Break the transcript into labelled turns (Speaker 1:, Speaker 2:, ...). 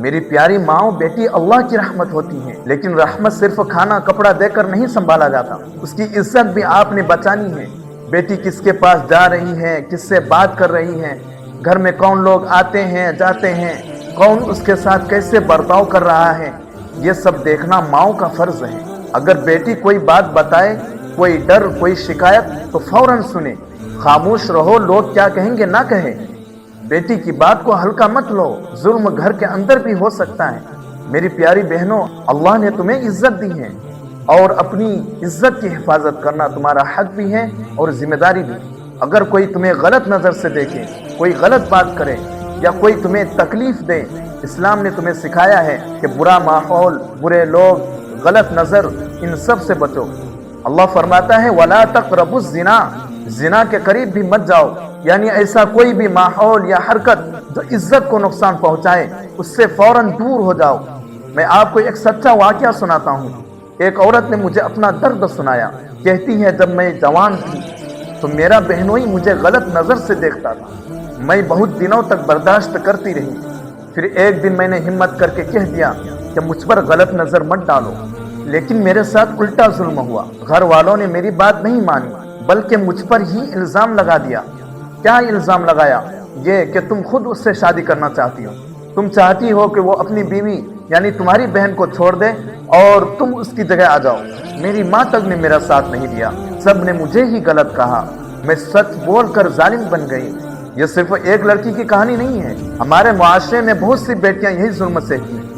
Speaker 1: میری پیاری ماں بیٹی اللہ کی رحمت ہوتی ہیں، لیکن رحمت صرف کھانا کپڑا دے کر نہیں سنبھالا جاتا، اس کی عزت بھی آپ نے بچانی ہے۔ بیٹی کس کے پاس جا رہی ہے، کس سے بات کر رہی ہے، گھر میں کون لوگ آتے ہیں جاتے ہیں، کون اس کے ساتھ کیسے برتاؤ کر رہا ہے، یہ سب دیکھنا ماؤں کا فرض ہے۔ اگر بیٹی کوئی بات بتائے، کوئی ڈر، کوئی شکایت، تو فوراً سنیں، خاموش رہو، لوگ کیا کہیں گے نہ کہیں۔ بیٹی کی بات کو ہلکا مت لو، ظلم گھر کے اندر بھی ہو سکتا ہے۔ میری پیاری بہنوں، اللہ نے تمہیں عزت دی ہے، اور اپنی عزت کی حفاظت کرنا تمہارا حق بھی ہے اور ذمہ داری بھی۔ اگر کوئی تمہیں غلط نظر سے دیکھے، کوئی غلط بات کرے یا کوئی تمہیں تکلیف دے، اسلام نے تمہیں سکھایا ہے کہ برا ماحول، برے لوگ، غلط نظر، ان سب سے بچو۔ اللہ فرماتا ہے وَلَا تَقْرَبُوا الزِّنَا، زنا کے قریب بھی مت جاؤ، یعنی ایسا کوئی بھی ماحول یا حرکت جو عزت کو نقصان پہنچائے، اس سے فوراً دور ہو جاؤ۔ میں آپ کو ایک سچا واقعہ سناتا ہوں۔ ایک عورت نے مجھے اپنا درد سنایا، کہتی ہے جب میں جوان تھی تو میرا بہنوئی مجھے غلط نظر سے دیکھتا تھا، میں بہت دنوں تک برداشت کرتی رہی، پھر ایک دن میں نے ہمت کر کے کہہ دیا کہ مجھ پر غلط نظر مت ڈالو، لیکن میرے ساتھ الٹا ظلم ہوا۔ گھر والوں نے میری بات نہیں مانی، بلکہ مجھ پر ہی الزام لگا دیا۔ کیا الزام لگایا؟ یہ کہ تم خود اس سے شادی کرنا چاہتی ہو، تم چاہتی ہو کہ وہ اپنی بیوی یعنی تمہاری بہن کو چھوڑ دے اور تم اس کی جگہ آ جاؤ۔ میری ماں تک نے میرا ساتھ نہیں دیا، سب نے مجھے ہی غلط کہا، میں سچ بول کر ظالم بن گئی۔ یہ صرف ایک لڑکی کی کہانی نہیں ہے، ہمارے معاشرے میں بہت سی بیٹیاں یہی ظلم سہتی ہیں۔